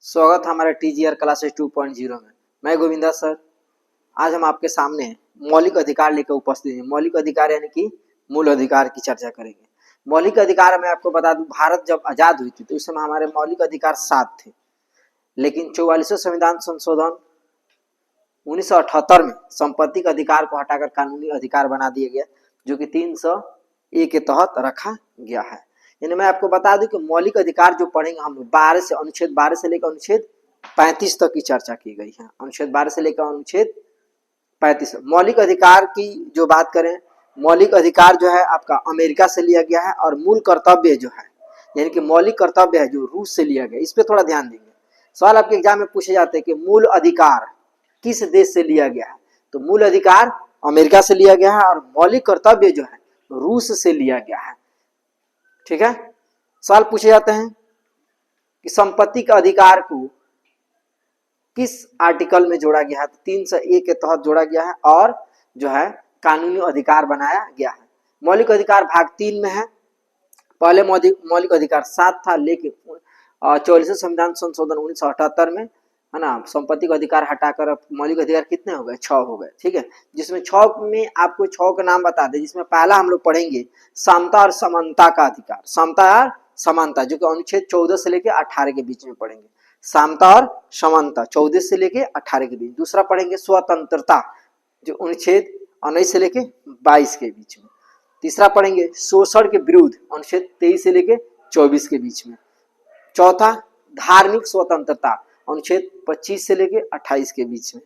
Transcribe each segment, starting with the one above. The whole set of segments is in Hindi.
स्वागत है हमारे टीजीआर क्लासेस 2.0 में। मैं गोविंदा सर। आज हम आपके सामने मौलिक अधिकार लेकर उपस्थित हैं। मौलिक अधिकार यानी कि मूल अधिकार की चर्चा करेंगे। मौलिक अधिकार मैं आपको बता दूं, भारत जब आजाद हुई थी तो उस समय हमारे मौलिक अधिकार 7 थे, लेकिन 44वें संविधान संशोधन 1978 में संपत्ति के अधिकार को हटाकर कानूनी अधिकार बना दिया गया, जो कि 300A के तहत रखा गया है। यानी मैं आपको बता दूं कि मौलिक अधिकार जो पढ़ेंगे हम 12 से अनुच्छेद 12 से लेकर अनुच्छेद 35 तक की चर्चा की गई है। अनुच्छेद 12 से लेकर अनुच्छेद 35। मौलिक अधिकार की जो बात करें, मौलिक अधिकार जो है आपका अमेरिका से लिया गया है, और मूल कर्तव्य जो है यानी कि मौलिक कर्तव्य है जो रूस से लिया गया। इस पर थोड़ा ध्यान देंगे। सवाल आपके एग्जाम में पूछे जाते हैं कि मूल अधिकार किस देश से लिया गया है, तो मूल अधिकार अमेरिका से लिया गया है और मौलिक कर्तव्य जो है रूस से लिया गया है। ठीक है। सवाल पूछे जाते हैं कि संपत्ति के अधिकार को किस आर्टिकल में जोड़ा गया है, तो 301 के तहत जोड़ा गया है और जो है कानूनी अधिकार बनाया गया है। मौलिक अधिकार भाग 3 में है। पहले मौलिक अधिकार 7 था, लेकिन 44वें संविधान संशोधन 1978 में है ना, संपत्ति का अधिकार हटाकर अब मौलिक अधिकार कितने हो गए? 6 हो गए। ठीक है। जिसमें 6 में आपको 6 का नाम बता दें, जिसमें पहला हम लोग पढ़ेंगे समता और समानता का अधिकार। समता और समानता जो कि अनुच्छेद 14 से लेकर 18 के बीच में पढ़ेंगे। समता और समानता 14 से लेकर 18 के बीच। दूसरा पढ़ेंगे स्वतंत्रता, जो अनुच्छेद 19 से लेकर 22 के बीच में। तीसरा पढ़ेंगे शोषण के विरुद्ध, अनुच्छेद 23 से लेकर 24 के बीच में। चौथा धार्मिक स्वतंत्रता, अनुच्छेद 25 से लेकर 28 के बीच में।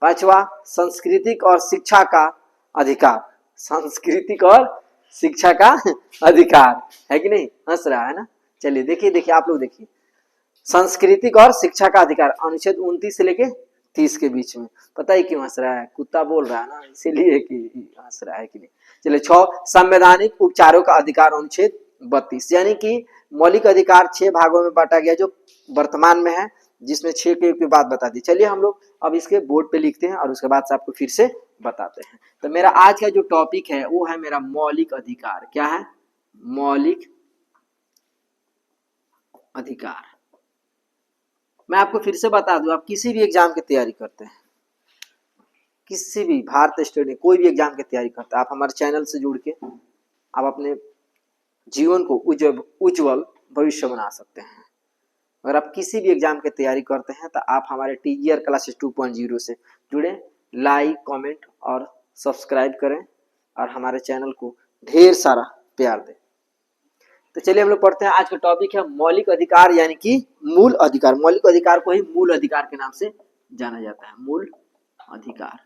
पांचवा सांस्कृतिक और शिक्षा का अधिकार। सांस्कृतिक और शिक्षा का अधिकार है कि नहीं? हंस रहा है ना? चलिए देखिए आप लोग देखिए, सांस्कृतिक और शिक्षा का अधिकार अनुच्छेद 29 से लेके 30 के बीच में। पता ही क्यों हंस रहा है? कुत्ता बोल रहा है ना, इसीलिए कि हंस रहा है कि नहीं। चलिए 6 संवैधानिक उपचारों का अधिकार, अनुच्छेद 32। यानी कि मौलिक अधिकार 6 भागों में बांटा गया जो वर्तमान में है, जिसमें 6 की बात बता दी। चलिए हम लोग अब इसके बोर्ड पे लिखते हैं और उसके बाद से आपको फिर से बताते हैं। तो मेरा आज का जो टॉपिक है वो है मेरा मौलिक अधिकार। क्या है? मौलिक अधिकार। मैं आपको फिर से बता दूं, आप किसी भी एग्जाम की तैयारी करते हैं, किसी भी भारत स्टेट कोई भी एग्जाम की तैयारी करते हैं, आप हमारे चैनल से जुड़ के आप अपने जीवन को उज्जवल भविष्य बना सकते हैं। अगर आप किसी भी एग्जाम की तैयारी करते हैं तो आप हमारे टीजीआर क्लासेस 2.0 से जुड़े, लाइक कमेंट और सब्सक्राइब करें और हमारे चैनल को ढेर सारा प्यार दें। तो चलिए हम लोग पढ़ते हैं। आज का टॉपिक है मौलिक अधिकार यानी कि मूल अधिकार। मौलिक अधिकार को ही मूल अधिकार के नाम से जाना जाता है, मूल अधिकार।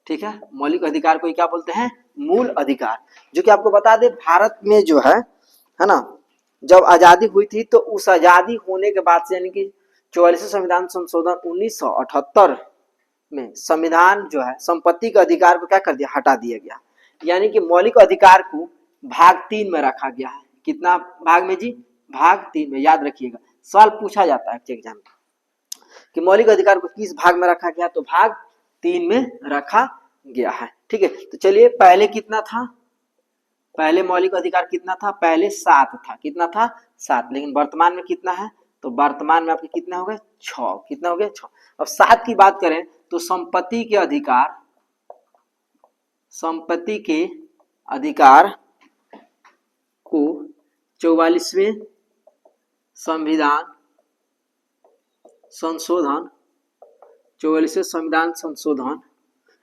ठीक है। मौलिक अधिकार को ही क्या बोलते हैं? मूल अधिकार। जो कि आपको बता दें, भारत में जो है ना, जब आजादी हुई थी तो उस आजादी होने के बाद से यानी कि 44वें संविधान संशोधन 1978 में संविधान जो है संपत्ति के अधिकार को क्या कर दिया? हटा दिया गया। यानी कि मौलिक अधिकार को भाग 3 में रखा गया है। कितना भाग में जी? भाग 3 में। याद रखिएगा, सवाल पूछा जाता है एग्जाम में कि मौलिक अधिकार को किस भाग में रखा गया, तो भाग 3 में रखा गया है। ठीक है। तो चलिए पहले कितना था? पहले मौलिक अधिकार कितना था? पहले 7 था। कितना था? 7। लेकिन वर्तमान में कितना है? तो वर्तमान में आपके कितने हो गए? 6। कितना हो गया? 6। अब 7 की बात करें तो संपत्ति के अधिकार, संपत्ति के अधिकार को 44वें संविधान संशोधन, 44वें संविधान संशोधन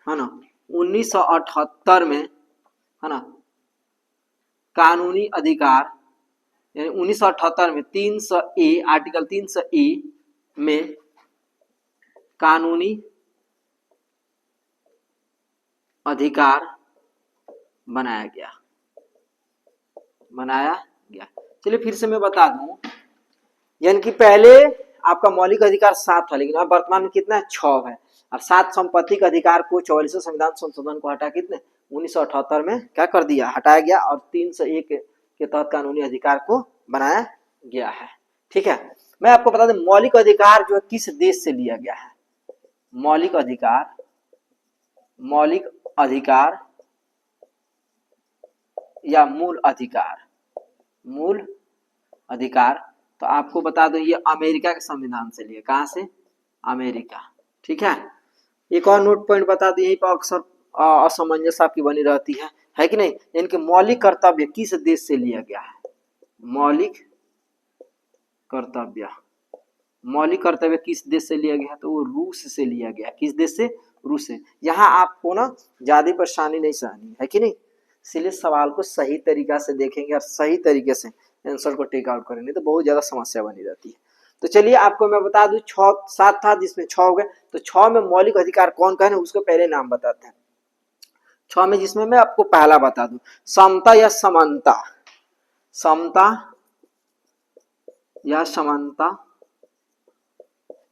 है ना 1978 में है ना, कानूनी अधिकार यानी 1978 में 300A, आर्टिकल 300A में कानूनी अधिकार बनाया गया। चलिए फिर से मैं बता दूं, यानी कि पहले आपका मौलिक अधिकार 7 था, लेकिन अब वर्तमान में कितना है? 6 है। अब 7 संपत्ति के अधिकार को 44वें संविधान संशोधन को हटा कितने 1978 में क्या कर दिया? हटाया गया और 301 के तहत कानूनी अधिकार को बनाया गया है। ठीक है। मैं आपको बता दूं मौलिक अधिकार जो है किस देश से लिया गया है। मौलिक अधिकार या मूल अधिकार तो आपको बता दो ये अमेरिका के संविधान से लिया, कहाँ से? अमेरिका। ठीक है, एक और नोट पॉइंट बता दो, यहीं पर अक्सर असमंजस आपकी बनी रहती है कि नहीं? इनके मौलिक कर्तव्य किस देश से लिया गया है? मौलिक कर्तव्य, मौलिक कर्तव्य किस देश से लिया गया है? तो वो रूस से लिया गया। किस देश से? रूस से। यहाँ आपको ना ज्यादा परेशानी नहीं सहनी है कि नहीं, इसलिए सवाल को सही तरीका से देखेंगे और सही तरीके से आंसर को टेक आउट करेंगे, तो बहुत ज्यादा समस्या बनी रहती है। तो चलिए आपको मैं बता दूं, 6-7 था जिसमें 6 हो गए, तो 6 में मौलिक अधिकार कौन कौन है उसको पहले नाम बताते हैं। 6 में जिसमें मैं आपको पहला बता दूं, समता या समानता, समता या समानता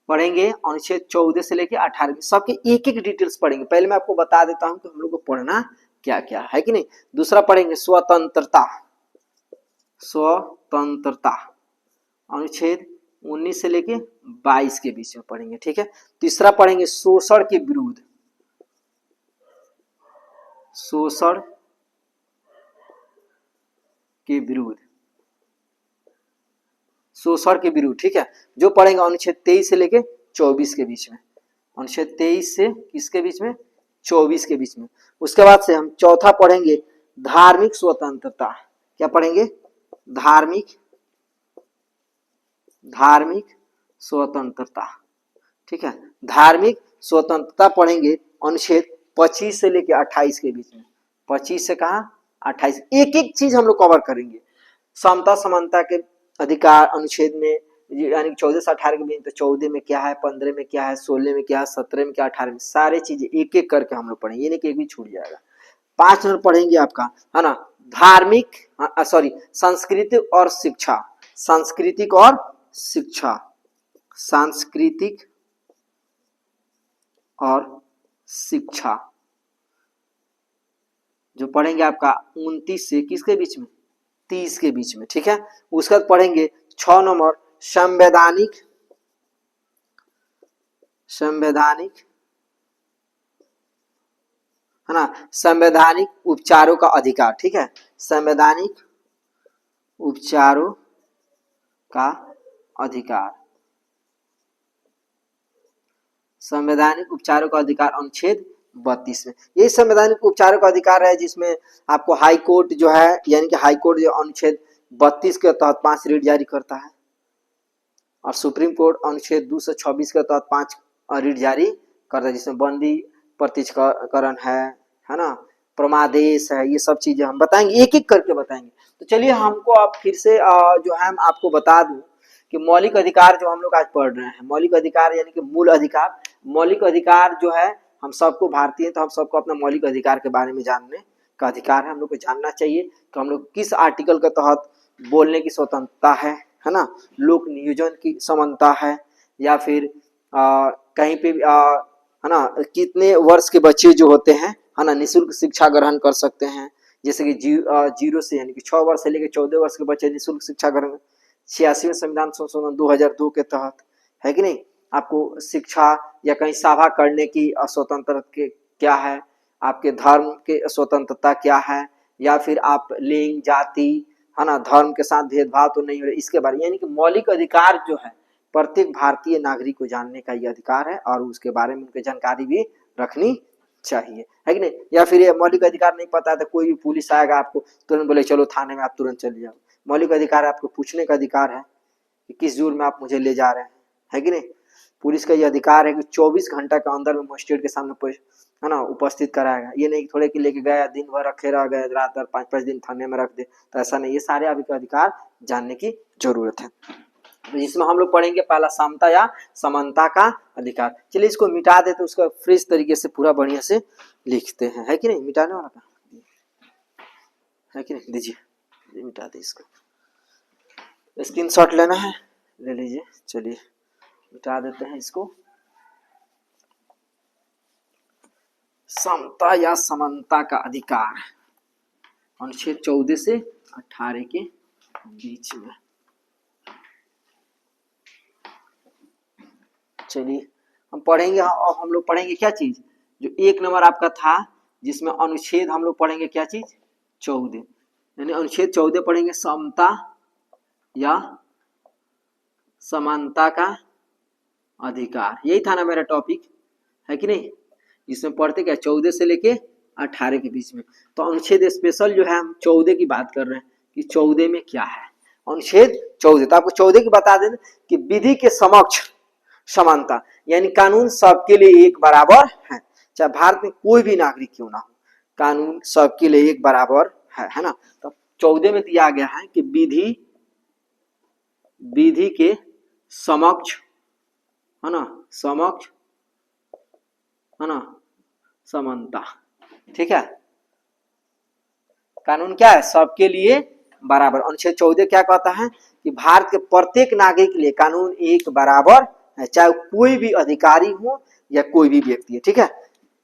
पढ़ेंगे अनुच्छेद 14 से लेके 18 सबके एक एक डिटेल्स पढ़ेंगे। पहले मैं आपको बता देता हूं कि हम लोग को पढ़ना क्या क्या है कि नहीं। दूसरा पढ़ेंगे स्वतंत्रता, स्वतंत्रता अनुच्छेद 19 से लेके 22 के बीच में पढ़ेंगे। ठीक है, तीसरा पढ़ेंगे शोषण के विरुद्ध, शोषण के विरुद्ध, शोषण के विरुद्ध। ठीक है, जो पढ़ेंगे अनुच्छेद 23 से लेके 24 के बीच में, अनुच्छेद 23 से किसके बीच में? 24 के बीच में। उसके बाद से हम चौथा पढ़ेंगे धार्मिक स्वतंत्रता। क्या पढ़ेंगे? धार्मिक, धार्मिक स्वतंत्रता। ठीक है, धार्मिक स्वतंत्रता पढ़ेंगे अनुच्छेद 25 से लेके 28 के बीच में। 25 से कहा 28, एक एक चीज हम लोग कवर करेंगे। समता समानता के अधिकार अनुच्छेद में यानी 14 से 18 के बीच, तो 14 में क्या है, 15 में क्या है, 16 में क्या है, 17 में क्या, 18 में, सारे चीजें एक एक करके हम लोग पढ़ेंगे, ये नहीं कि एक भी छूट जाएगा। 5 नंबर पढ़ेंगे आपका है ना, धार्मिक सॉरी सांस्कृतिक और शिक्षा, सांस्कृतिक और शिक्षा, सांस्कृतिक और शिक्षा जो पढ़ेंगे आपका 29 से किसके बीच में? 30 के बीच में। ठीक है, उसके बाद पढ़ेंगे 6 नंबर संवैधानिक, संवैधानिक है ना, संवैधानिक उपचारों का अधिकार। ठीक है, संवैधानिक उपचारों का अधिकार, संवैधानिक उपचारों का अधिकार अनुच्छेद 32 में। यही संवैधानिक उपचारों का अधिकार है जिसमें आपको हाई कोर्ट जो है, यानी कि हाई कोर्ट जो अनुच्छेद 32 के तहत 5 रीट जारी करता है, और सुप्रीम कोर्ट अनुच्छेद 226 के तहत 5 रीट जारी करता है, जिसमें बंदी प्रत्यक्षकरण है ना, प्रमादेश है, ये सब चीजें हम बताएंगे, एक एक करके बताएंगे। तो चलिए हमको आप फिर से जो है आपको बता दूं कि मौलिक अधिकार जो हम लोग आज पढ़ रहे हैं, मौलिक अधिकार यानी कि मूल अधिकार, मौलिक अधिकार जो है हम सबको भारतीय, तो हम सबको अपना मौलिक अधिकार के बारे में जानने का अधिकार है, हम लोग को जानना चाहिए कि हम लोग किस आर्टिकल के तहत बोलने की स्वतंत्रता है ना, लोक नियोजन की समानता है, या फिर कहीं पे है ना कितने वर्ष के बच्चे जो होते हैं है ना निःशुल्क शिक्षा ग्रहण कर सकते हैं, जैसे कि 0 से यानी कि 6 वर्ष से लेकर 14 वर्ष के बच्चे निःशुल्क शिक्षा ग्रहण 86वें संविधान संशोधन 2002 के तहत, है कि नहीं। आपको शिक्षा या कहीं सभा करने की स्वतंत्रता क्या है, आपके धर्म के स्वतंत्रता क्या है, या फिर आप लिंग जाति है ना धर्म के साथ भेदभाव तो नहीं हो रहा, इसके बारे में, यानी कि मौलिक अधिकार जो है प्रत्येक भारतीय नागरिक को जानने का ये अधिकार है, और उसके बारे में उनकी जानकारी भी रखनी चाहिए, है कि नहीं। या फिर ये मौलिक अधिकार नहीं पता है तो कोई भी पुलिस आएगा आपको तुरंत बोले चलो थाने में, आप तुरंत चले जाओ। मौलिक अधिकार आपको पूछने का अधिकार है कि किस जुर्म में आप मुझे ले जा रहे हैं, है कि नहीं। पुलिस का ये अधिकार है कि 24 घंटा के अंदर में मजिस्ट्रेट के सामने है ना उपस्थित कराएगा, ये नहीं थोड़े कि लेके गया दिन भर रखे रह गए, रात भर 5-5 दिन थाने में रख दे, तो ऐसा नहीं, ये सारे आपके अधिकार जानने की जरूरत है। जिसमें हम लोग पढ़ेंगे पहला समता या समानता का अधिकार। चलिए इसको मिटा दे तो उसका फ्रेश तरीके से पूरा बढ़िया से लिखते हैं, है कि नहीं। मिटाने वाला का है कि नहीं, दीजिए मिटा दे इसको, स्क्रीनशॉट लेना है ले लीजिए। चलिए मिटा देते हैं इसको। समता या समानता का अधिकार अनुच्छेद 14 से 18 के बीच में। चलिए हम पढ़ेंगे, और हम लोग पढ़ेंगे क्या चीज, जो 1 नंबर आपका था जिसमें अनुच्छेद हम लोग पढ़ेंगे क्या चीज, 14, यानी अनुच्छेद 14 पढ़ेंगे समता या समानता का अधिकार। यही था ना मेरा टॉपिक, है कि नहीं? इसमें पढ़ते क्या 14 से लेके 18 के बीच में। तो अनुच्छेद स्पेशल जो है हम 14 की बात कर रहे हैं कि 14 में क्या है। अनुच्छेद 14, तो आपको 14 की बता दें कि विधि के समक्ष समानता, यानी कानून सबके लिए एक बराबर है, चाहे भारत में कोई भी नागरिक क्यों ना हो, कानून सबके लिए एक बराबर है ना। तो 14 में दिया गया है कि विधि के समक्ष, है ना, समक्ष, है ना, समानता। ठीक है, कानून क्या है? सबके लिए बराबर। अनुच्छेद 14 क्या कहता है कि भारत के प्रत्येक नागरिक के लिए कानून एक बराबर है, चाहे कोई भी अधिकारी हो या कोई भी व्यक्ति है। ठीक है,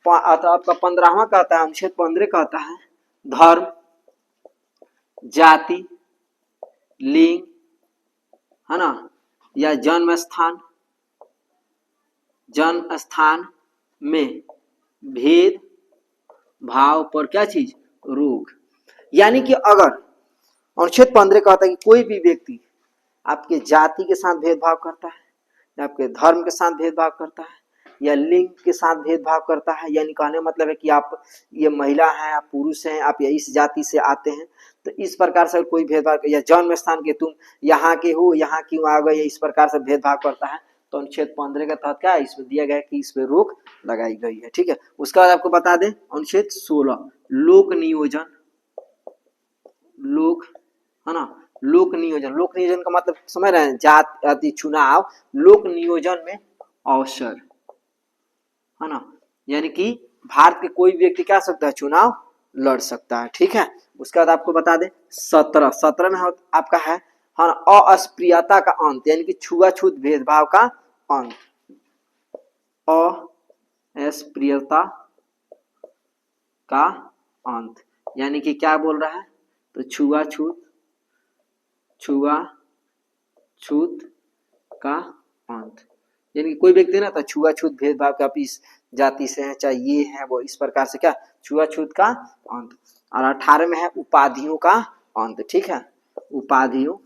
आपका 15वां कहता है, अनुच्छेद 15 कहता है धर्म, जाति, लिंग, है ना, या जन्म स्थान में भेद भाव पर क्या चीज? रोक। यानी कि अगर अनुच्छेद 15 कहता है कि कोई भी व्यक्ति आपके जाति के साथ भेदभाव करता है, या आपके धर्म के साथ भेदभाव करता है, या लिंग के साथ भेदभाव करता है, यानी कहने मतलब है कि आप ये महिला हैं, आप पुरुष हैं, आप या इस जाति से आते हैं, तो इस प्रकार से कोई भेदभाव, या जन्म स्थान के तुम यहाँ के हो, यहाँ क्यों आ गए, इस प्रकार से भेदभाव करता है, तो अनुच्छेद 15 के तहत क्या है? इसमें दिया गया है कि इस पर रोक लगाई गई है। ठीक है, उसके बाद आपको बता दें अनुच्छेद 16 लोक नियोजन, लोक, है ना, लोक नियोजन। लोक नियोजन का मतलब समझ रहे हैं? जाति चुनाव, लोक नियोजन में अवसर, है ना, यानी कि भारत के कोई व्यक्ति क्या सकता है? चुनाव लड़ सकता है। ठीक है, उसके बाद आपको बता दें 17 में आपका है अस्पृश्यता का अंत, यानी कि छुआछूत भेदभाव का अंत। अस्पृश्यता का अंत, यानी कि क्या बोल रहा है? तो छुआछूत का अंत, यानी कि कोई व्यक्ति ना तो छुआछूत भेदभाव का, आप इस जाति से हैं, चाहे ये है वो, इस प्रकार से क्या? छुआछूत का अंत। और 18 में है उपाधियों का अंत। ठीक है, उपाधियों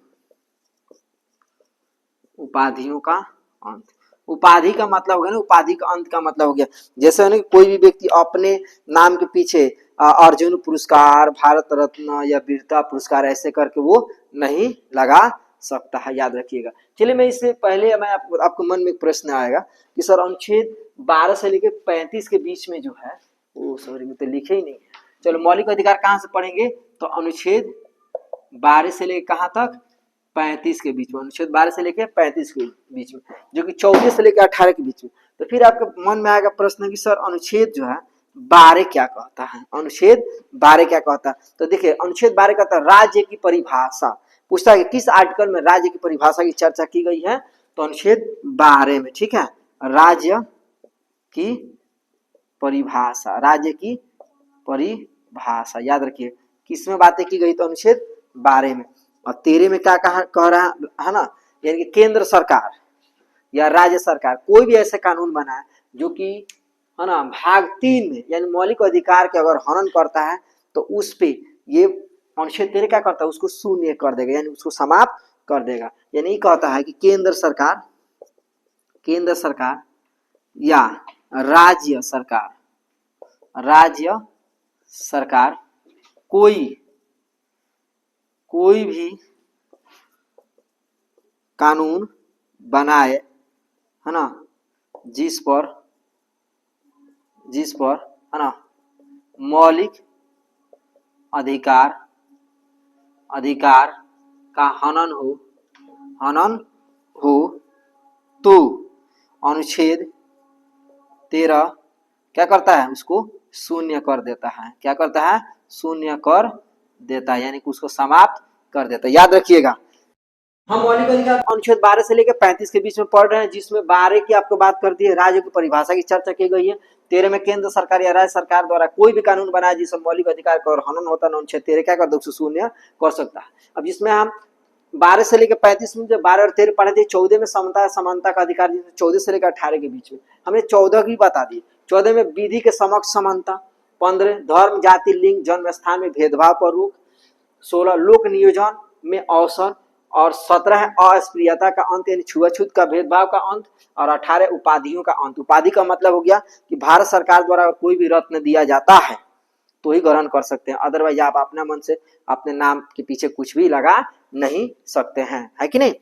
का अंत। उपाधि का मतलब हो गया ना, उपाधि का अंत का मतलब हो गया जैसे ना कोई भी व्यक्ति अपने नाम के पीछे अर्जुन पुरस्कार, भारत रत्न या वीरता पुरस्कार ऐसे करके वो नहीं लगा सकता है, याद रखिएगा। चलिए, मैं इससे पहले मैं आपको मन में एक प्रश्न आएगा कि सर अनुच्छेद 12 से लेकर 35 के बीच में जो है, वो सॉरी मैं तो लिखे ही नहीं है। चलो, मौलिक अधिकार कहाँ से पढ़ेंगे? तो अनुच्छेद 12 से लेकर कहाँ तक? 35 के बीच में। अनुच्छेद 12 से लेकर 35 के बीच में, जो कि 14 से लेकर 18 के बीच में। तो फिर आपके मन में आएगा प्रश्न कि सर अनुच्छेद जो है 12 क्या कहता है? अनुच्छेद 12 क्या कहता है? तो देखिए, अनुच्छेद 12 कहता है राज्य की परिभाषा। पूछता है कि किस आर्टिकल में राज्य की परिभाषा की चर्चा की गई है? तो अनुच्छेद 12 में। ठीक है, राज्य की परिभाषा, राज्य की परिभाषा, याद रखिए किसमें बातें की गई? तो अनुच्छेद 12 में। और 13 में क्या कह रहा है ना, यानी कि केंद्र सरकार या राज्य सरकार कोई भी ऐसे कानून बनाए जो कि, है ना, भाग 3 में यानी मौलिक अधिकार के अगर हनन करता है, तो उस पे ये अनुच्छेद 13 क्या करता है? उसको शून्य कर देगा, यानी उसको समाप्त कर देगा। यानी कहता है कि केंद्र सरकार या राज्य सरकार कोई भी कानून बनाए, है ना, जिस पर है ना मौलिक अधिकार का हनन हो तो अनुच्छेद 13 क्या करता है? उसको शून्य कर देता है। क्या करता है? शून्य कर देता है, यानी कि उसको समाप्त कर देता है। याद रखिएगा, हम मौलिक अधिकार अनुच्छेद 12 से लेकर 35 के बीच में पढ़ रहे हैं, जिसमें 12 की आपको बात कर दी है, राज्य की परिभाषा की चर्चा की गई है। 13 में केंद्र सरकार या राज्य सरकार द्वारा कोई भी कानून बनाए जिसमें मौलिक अधिकार का हनन होता है, अनुच्छेद 13 क्या कर दो? शून्य कर सकता है। अब जिसमें हम 12 से लेकर 35 में जब 12 और 13 पढ़े थे, 14 में समानता का अधिकार, जिसमें 14 से लेकर 18 के बीच में हमने 14 की बता दी। 14 में विधि के समक्ष समानता, 15 धर्म जाति लिंग जन्म स्थान में भेदभाव पर रोक, 16 लोक नियोजन में अवसर, और 17 अस्पृश्यता का अंत यानी छुआछूत का भेदभाव का अंत, और 18 उपाधियों का अंत। उपाधि का मतलब हो गया कि भारत सरकार द्वारा कोई भी रत्न दिया जाता है तो ही ग्रहण कर सकते हैं, अदरवाइज आप अपना मन से अपने नाम के पीछे कुछ भी लगा नहीं सकते हैं, है कि नहीं।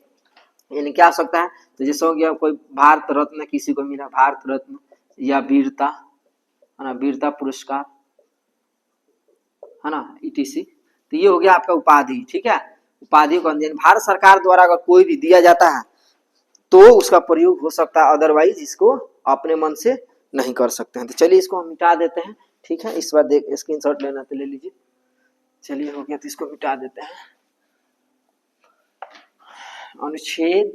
यानी क्या हो सकता है, तो जैसे हो गया कोई भारत रत्न किसी को मिला, भारत रत्न या वीरता है ना, वीरता पुरस्कार है ना, ईटीसी, तो ये हो गया आपका उपाधि। ठीक है, उपाधि को भारत सरकार द्वारा अगर कोई भी दिया जाता है तो उसका प्रयोग हो सकता है, अदरवाइज इसको अपने मन से नहीं कर सकते हैं। तो चलिए इसको हम मिटा देते हैं। ठीक है, इस बार देख स्क्रीनशॉट लेना तो ले लीजिए। चलिए हो गया, तो इसको मिटा देते हैं। अनुच्छेद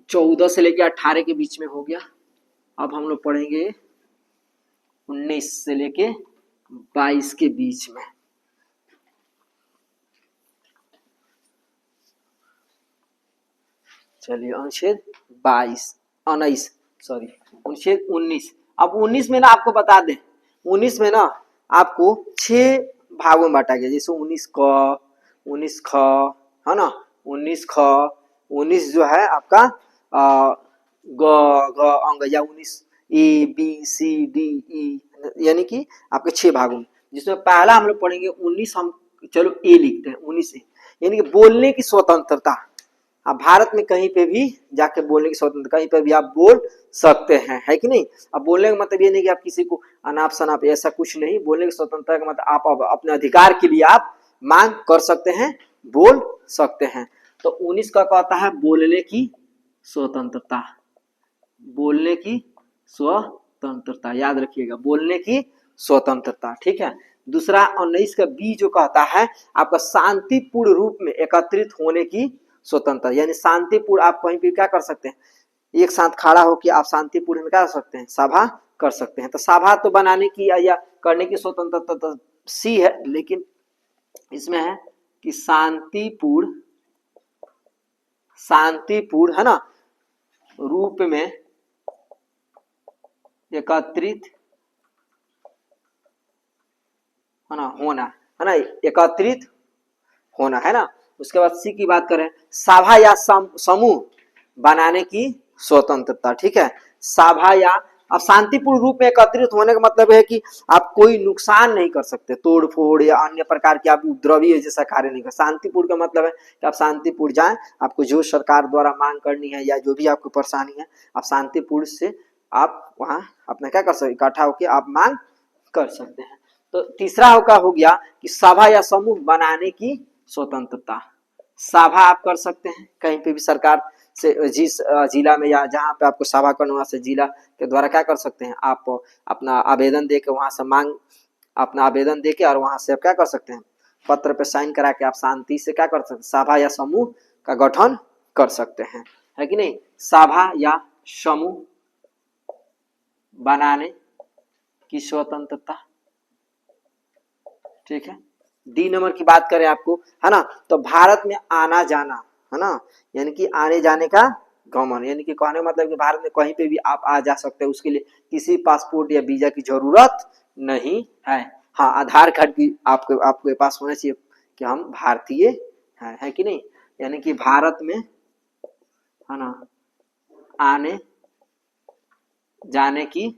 14 से लेकर 18 के बीच में हो गया। अब हम लोग पढ़ेंगे 19 से लेके 22 के बीच में। चलिए अनुच्छेद 19। अब 19 में ना आपको बता दें, 19 में ना आपको 6 भागों में बांटा गया, जैसे 19 क, 19 ख है ना, 19 ख, 19 जो है आपका ग घ अंग, या 19 A B C D E, यानी कि आपके 6 भागों में, जिसमें पहला हम लोग पढ़ेंगे 19, हम चलो ए लिखते हैं 19 ए, यानी कि बोलने की स्वतंत्रता। आप भारत में कहीं पे भी जाके बोलने की स्वतंत्रता, कहीं पे भी आप बोल सकते हैं, है कि नहीं। अब बोलने का मतलब ये नहीं कि आप किसी को अनाप शनाप, ऐसा कुछ नहीं। बोलने की स्वतंत्रता का मतलब आप अपने अधिकार के लिए आप मांग कर सकते हैं, बोल सकते हैं। तो 19 का कहता है बोलने की स्वतंत्रता, बोलने की स्वतंत्रता, याद रखिएगा, बोलने की स्वतंत्रता। ठीक है, दूसरा 19 का बी जो कहता है आपका शांतिपूर्ण रूप में एकत्रित होने की स्वतंत्रता, यानी शांतिपूर्ण आप कहीं भी क्या कर सकते हैं, एक साथ खड़ा होकर आप शांतिपूर्ण में क्या कर सकते हैं, सभा कर सकते हैं। तो सभा तो बनाने की या करने की स्वतंत्रता तो सी है, लेकिन इसमें है कि शांतिपूर्ण है ना रूप में एकत्रित है ना होना, है ना, एकत्रित होना, है ना। उसके बाद सी की बात करें, सभा या समूह बनाने की स्वतंत्रता। ठीक है, सभा या, अब शांतिपूर्ण रूप में एकत्रित होने का मतलब है कि आप कोई नुकसान नहीं कर सकते, तोड़ फोड़ या अन्य प्रकार के आप उपद्रवी जैसा कार्य नहीं कर। शांतिपूर्ण का मतलब है कि आप शांतिपूर्ण जाएं, आपको जो सरकार द्वारा मांग करनी है या जो भी आपको परेशानी है, आप शांतिपूर्ण से आप वहां अपना क्या कर सकते, इकट्ठा होकर आप मांग कर सकते हैं। तो तीसरा हो गया कि सभा या समूह बनाने की स्वतंत्रता। सभा आप कर सकते हैं कहीं पे भी सरकार से, जिस जिला में या जहां पे आपको सभा करना, वहां से जिला के द्वारा क्या कर सकते हैं, आप अपना आवेदन दे के वहां से मांग, अपना आवेदन दे के और वहां से आप क्या कर सकते हैं, पत्र पे साइन करा के आप शांति से क्या कर सकते हैं, सभा या समूह का गठन कर सकते हैं, है कि नहीं। सभा या समूह बनाने की स्वतंत्रता। ठीक है, डी नंबर की बात करें आपको, है ना, तो भारत में आना जाना, है ना, यानी कि आने जाने का गमन, यानी कि कहने मतलब कि भारत में कहीं पे भी आप आ जा सकते हैं, उसके लिए किसी पासपोर्ट या वीजा की जरूरत नहीं है। हाँ, आधार कार्ड भी आपके पास होना चाहिए कि हम भारतीय हैं, है कि नहीं। यानी कि भारत में, है ना, आने जाने की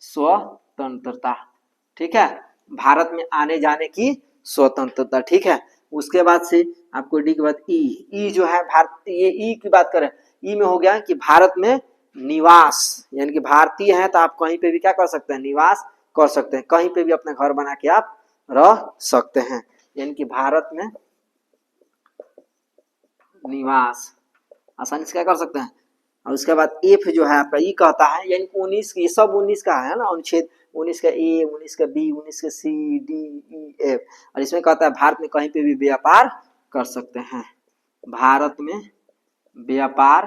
स्वतंत्रता। ठीक है, भारत में आने जाने की स्वतंत्रता। ठीक है, उसके बाद से आपको डी के बाद ई जो है भारत, ये ई की बात करें, ई में हो गया कि भारत में निवास, यानी कि भारतीय हैं तो आप कहीं पे भी क्या कर सकते हैं, निवास कर सकते हैं, कहीं पे भी अपना घर बना के आप रह सकते हैं, यानी कि भारत में निवास आसानी से क्या कर सकते हैं। और उसके बाद एफ जो है आपका ई कहता है, यानी कि 19, ये सब 19 का है ना अनुच्छेद, 19 का ए, 19 का बी, 19 का सी डी ई एफ, और इसमें कहता है भारत में कहीं पे भी व्यापार कर सकते हैं, भारत में व्यापार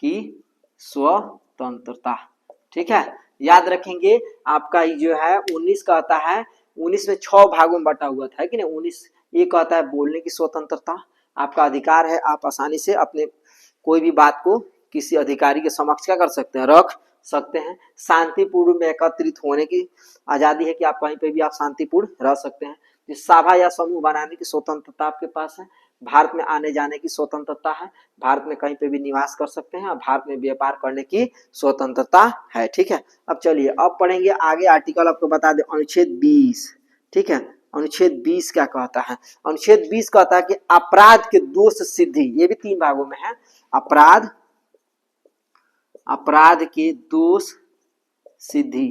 की स्वतंत्रता। ठीक है, याद रखेंगे आपका जो है 19 कहता है, 19 में 6 भागों में बटा हुआ था कि नहीं। 19 ये कहता है बोलने की स्वतंत्रता, आपका अधिकार है, आप आसानी से अपने कोई भी बात को किसी अधिकारी के समक्ष क्या कर सकते हैं, रख सकते हैं। शांतिपूर्ण में एकत्रित होने की आजादी है कि आप कहीं पे भी आप शांतिपूर्ण रह सकते हैं। सभा या समूह बनाने की स्वतंत्रता आपके पास है, भारत में आने जाने की स्वतंत्रता है, भारत में कहीं पे भी निवास कर सकते हैं और भारत में व्यापार करने की स्वतंत्रता है। ठीक है, अब चलिए अब पढ़ेंगे आगे आर्टिकल, आपको बता दें अनुच्छेद 20। ठीक है, अनुच्छेद 20 क्या कहता है? अनुच्छेद 20 कहता है कि अपराध के दोष सिद्धि, ये भी 3 भागों में है। अपराध के दोष सिद्धि,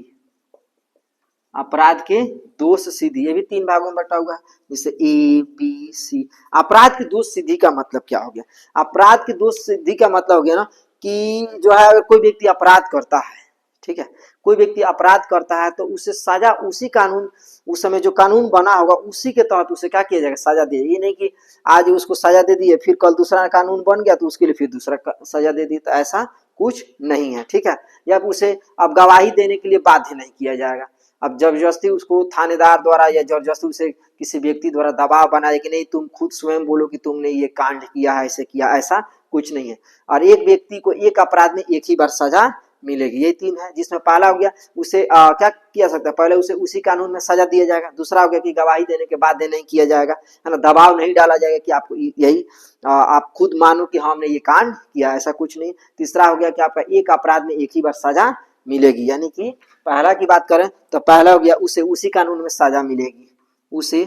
अपराध के दोष सिद्धि, ये भी 3 भागों में बटा हुआ है, जैसे ए बी सी। अपराध की दोष सिद्धि का मतलब क्या हो गया? अपराध की दोष सिद्धि का मतलब हो गया ना कि जो है अगर कोई व्यक्ति अपराध करता है, ठीक है, कोई व्यक्ति अपराध करता है तो उसे सजा उसी कानून, उस समय जो कानून बना होगा उसी के तहत उसे क्या किया जाएगा? सजा दे। ये नहीं कि आज उसको सजा दे दी है फिर कल दूसरा कानून बन गया तो उसके लिए फिर दूसरा सजा दे दी, तो ऐसा कुछ नहीं है। ठीक है, या उसे अब गवाही देने के लिए बाध्य नहीं किया जाएगा। अब जबरदस्ती उसको थानेदार द्वारा या जबरदस्ती उसे किसी व्यक्ति द्वारा दबाव बनाए कि नहीं तुम खुद स्वयं बोलो कि तुमने ये कांड किया है, ऐसे किया, ऐसा कुछ नहीं है। और एक व्यक्ति को एक अपराध में एक ही बार सजा मिलेगी। ये 3 है, जिसमें पहला हो गया उसे क्या किया सकता है? पहले उसे उसी कानून में सजा दिया जाएगा। दूसरा हो गया कि गवाही देने के बाद नहीं किया जाएगा, है ना, दबाव नहीं डाला जाएगा कि आपको यही आप खुद मानो कि हमने ये कांड किया, ऐसा कुछ नहीं। तीसरा हो गया कि आपका एक अपराध में एक ही बार सजा मिलेगी, यानी कि पहला की बात करें तो पहला हो गया उसे उसी कानून में सजा मिलेगी, उसे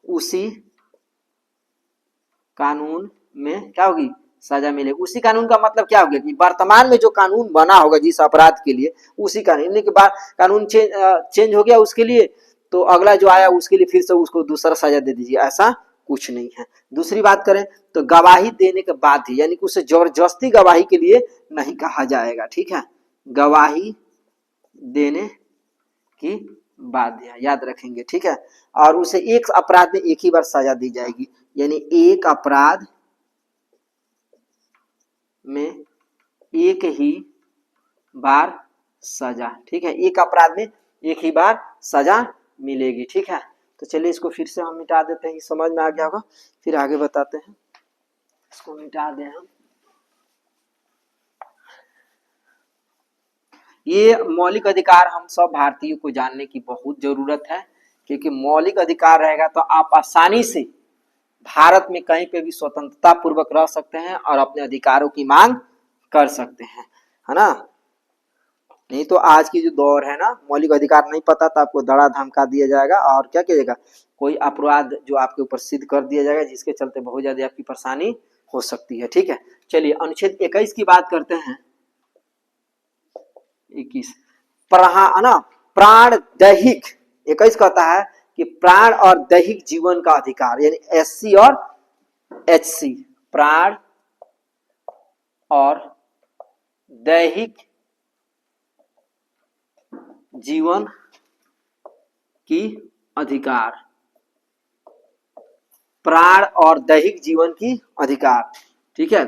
उसी कानून में क्या होगी? सजा मिलेगी। उसी कानून का मतलब क्या हो गया कि वर्तमान में जो कानून बना होगा जिस अपराध के लिए, उसी कानून के बाद कानून चेंज हो गया उसके लिए, तो अगला जो आया उसके लिए फिर से उसको दूसरा सजा दे दीजिए, ऐसा कुछ नहीं है। दूसरी बात करें तो गवाही देने के बाद ही, यानी कि उसे जबरदस्ती गवाही के लिए नहीं कहा जाएगा। ठीक है, गवाही देने की बाध्य, याद रखेंगे। ठीक है, और उसे एक अपराध में एक ही बार सजा दी जाएगी, यानी एक अपराध में एक ही बार सजा। ठीक है, एक अपराध में एक ही बार सजा मिलेगी। ठीक है, तो चलिए इसको फिर से हम मिटा देते हैं, समझ में आ गया होगा, फिर आगे बताते हैं। इसको मिटा दें हम। ये मौलिक अधिकार हम सब भारतीयों को जानने की बहुत जरूरत है, क्योंकि मौलिक अधिकार रहेगा तो आप आसानी से भारत में कहीं पे भी स्वतंत्रता पूर्वक रह सकते हैं और अपने अधिकारों की मांग कर सकते हैं, है ना। नहीं तो आज की जो दौर है ना, मौलिक अधिकार नहीं पता तो आपको दड़ा धमका दिया जाएगा और क्या किया जाएगा, कोई अपराध जो आपके ऊपर सिद्ध कर दिया जाएगा, जिसके चलते बहुत ज्यादा आपकी परेशानी हो सकती है। ठीक है, चलिए अनुच्छेद 21 की बात करते हैं। 21 प्राण दैहिक, 21 कहता है कि प्राण और दैहिक जीवन का अधिकार, यानी SC और HC, प्राण और दैहिक जीवन की अधिकार, प्राण और दैहिक जीवन की अधिकार। ठीक है,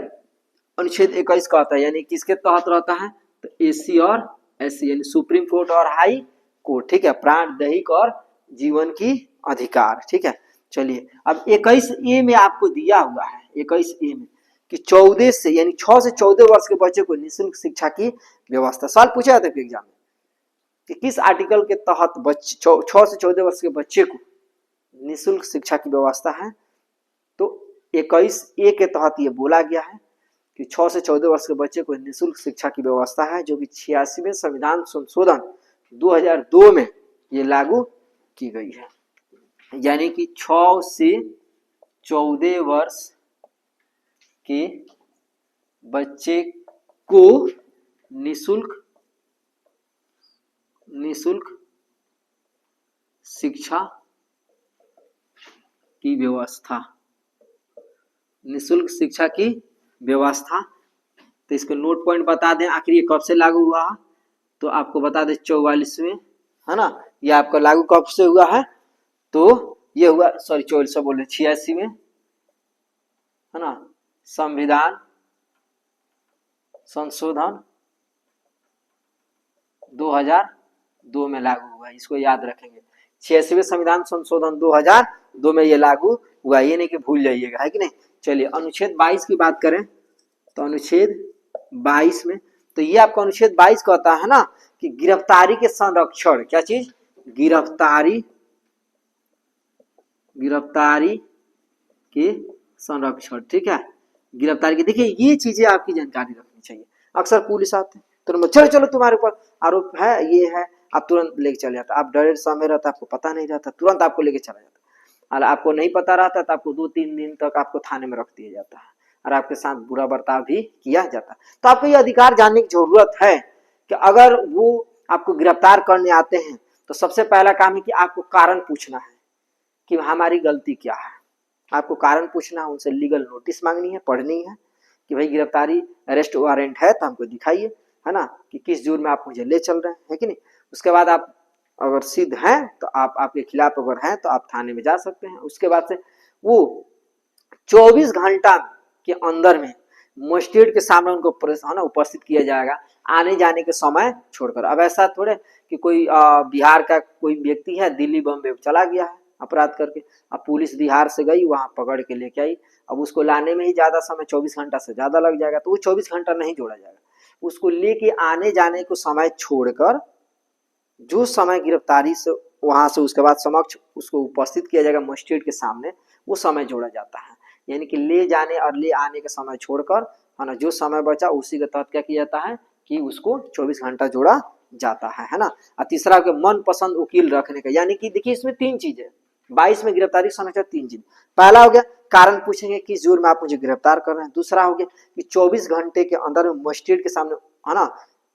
अनुच्छेद 21 कहता है, यानी किसके तहत रहता है? तो SC और SC, यानी सुप्रीम कोर्ट और हाई कोर्ट। ठीक है, प्राण दैहिक और जीवन की अधिकार। ठीक है, चलिए अब 21A में आपको दिया हुआ है, 21A में कि 14 से यानी 6 से 14 वर्ष के बच्चे को निःशुल्क शिक्षा की व्यवस्था। सवाल पूछा जाता है एग्जाम में कि किस आर्टिकल के तहत बच्चे 6 से 14 वर्ष के बच्चे को निःशुल्क शिक्षा की व्यवस्था है? तो 21A के तहत ये बोला गया है कि 6 से 14 वर्ष के बच्चे को निःशुल्क शिक्षा की व्यवस्था है, जो कि 86वें संविधान संशोधन 2002 में ये लागू की गई है। यानी कि 6 से 14 वर्ष के बच्चे को निःशुल्क शिक्षा की व्यवस्था, निःशुल्क शिक्षा की व्यवस्था। तो इसको नोट पॉइंट बता दें, आखिर ये कब से लागू हुआ है? तो आपको बता दें 44वें, है ना, ये आपका लागू कब से हुआ है? तो ये हुआ, सॉरी 44 बोल रहे, 86 में, है ना, संविधान संशोधन 2002 में लागू हुआ है, इसको याद रखेंगे। 86वें संविधान संशोधन 2002 में ये लागू हुआ, ये नहीं कि भूल जाइएगा, है कि नहीं। चलिए अनुच्छेद 22 की बात करें तो अनुच्छेद 22 में, तो ये आपका अनुच्छेद 22 कहता है ना कि गिरफ्तारी के संरक्षण, क्या चीज? गिरफ्तारी के संरक्षण, ठीक है, गिरफ्तारी की। देखिए ये चीजें आपकी जानकारी रखनी चाहिए। अक्सर पुलिस आते हैं तुरंत चलो चलो तुम्हारे ऊपर आरोप है ये है, आप तुरंत लेके चले जाता, आप डरे समय रहता, आपको पता नहीं रहता, तुरंत आपको लेके चला जाता। और आपको नहीं पता रहता तो आपको 2-3 दिन तक आपको थाने में रख दिया जाता है और आपके साथ बुरा बर्ताव भी किया जाता है। तो आपको ये अधिकार जानने की जरूरत है कि अगर वो आपको गिरफ्तार करने आते हैं तो सबसे पहला काम है कि आपको कारण पूछना है कि हमारी गलती क्या है। आपको कारण पूछना है, उनसे लीगल नोटिस मांगनी है, पढ़नी है कि भाई गिरफ्तारी अरेस्ट वारंट है तो हमको दिखाइए, है ना, कि किस जुर्म में आप मुझे ले चल रहे हैं, है कि नहीं। उसके बाद आप अगर सिद्ध हैं तो आप आपके खिलाफ अगर हैं तो आप थाने में जा सकते हैं। उसके बाद से वो 24 घंटा के अंदर में मजिस्ट्रेट के सामने उनको है ना उपस्थित किया जाएगा, आने जाने के समय छोड़कर। अब ऐसा थोड़े कि कोई बिहार का कोई व्यक्ति है, दिल्ली बम्बे चला गया है अपराध करके, अब पुलिस बिहार से गई वहां पकड़ के लेके आई, अब उसको लाने में ही ज्यादा समय 24 घंटा से ज्यादा लग जाएगा, तो वो 24 घंटा नहीं जोड़ा जाएगा। उसको लेके आने जाने को समय छोड़कर जो समय गिरफ्तारी से वहां से उसके बाद समक्ष उसको उपस्थित किया जाएगा मजिस्ट्रेट के सामने, वो समय जोड़ा जाता है। यानी कि ले जाने और ले आने का समय छोड़कर, है ना, जो समय बचा उसी के तहत क्या किया जाता है कि उसको 24 घंटा जोड़ा जाता है ना। और तीसरा के मन पसंद वकील रखने का, यानी कि देखिए इसमें 3 चीजें, 22 में गिरफ्तारी समाचार 3 चीज। पहला हो गया कारण पूछेंगे किस जुर्म में आप मुझे गिरफ्तार कर रहे हैं। दूसरा हो गया कि 24 घंटे के अंदर मजिस्ट्रेट के सामने, है ना,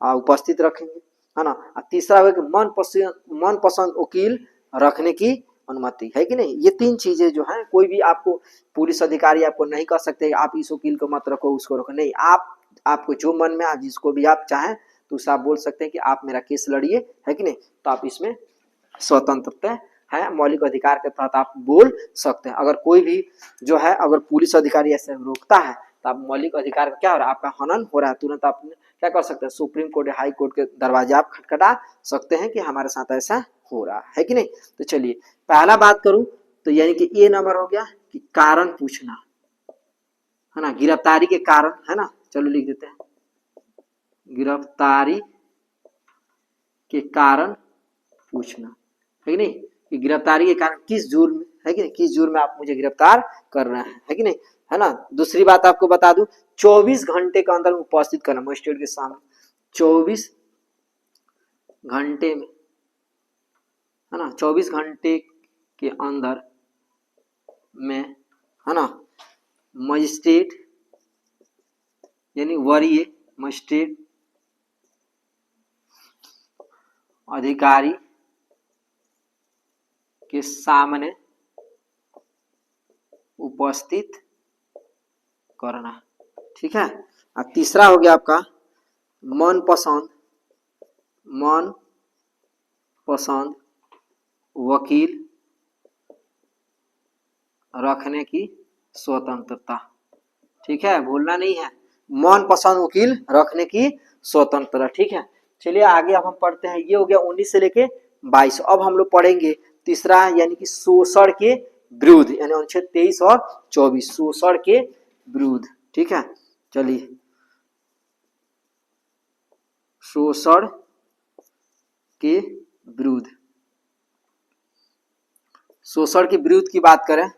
उपस्थित रखेंगे, है ना। तीसरा हो कि मन पसंद वकील रखने की अनुमति है कि नहीं। ये 3 चीजें जो है, कोई भी आपको पुलिस अधिकारी आपको नहीं कह सकते आप इस वकील को मत रखो उसको रखो, नहीं, आपको जो मन में आज जिसको भी आप चाहें तो उससे आप बोल सकते हैं कि आप मेरा केस लड़िए, है कि नहीं। तो आप इसमें स्वतंत्रता है, मौलिक अधिकार के तहत आप बोल सकते हैं। अगर कोई भी जो है अगर पुलिस अधिकारी ऐसे रोकता है तो आप मौलिक अधिकार का क्या हो रहा है, आपका हनन हो रहा है, तुरंत आप क्या कर सकते हैं, सुप्रीम कोर्ट या हाई कोर्ट के दरवाजे आप खटखटा सकते हैं कि हमारे साथ ऐसा हो रहा है कि नहीं। तो चलिए पहला बात करूं तो यानी कि ये नंबर हो गया कि कारण पूछना, है ना, गिरफ्तारी के कारण, है ना, चलो लिख देते हैं गिरफ्तारी के कारण पूछना, है कि नहीं, कि गिरफ्तारी के कारण किस जुर्म, है कि नहीं, किस जुर्म में आप मुझे गिरफ्तार कर रहे हैं, है कि नहीं, है ना। दूसरी बात आपको बता दूं 24 घंटे के अंदर उपस्थित करना मजिस्ट्रेट के सामने, 24 घंटे में, है ना, 24 घंटे के अंदर में, है ना, मजिस्ट्रेट यानी वरीय मजिस्ट्रेट अधिकारी के सामने उपस्थित करना, ठीक है। और तीसरा हो गया आपका मन पसंद वकील रखने की स्वतंत्रता, ठीक है, भूलना नहीं है, मन पसंद वकील रखने की स्वतंत्रता, ठीक है। चलिए आगे अब हम पढ़ते हैं, ये हो गया 19 से लेके 22। अब हम लोग पढ़ेंगे तीसरा यानी कि शोषण के विरुद्ध, यानी अनुच्छेद 23 और 24 शोषण के विरुद्ध, ठीक है। चलिए शोषण के विरुद्ध, शोषण के विरुद्ध की बात करें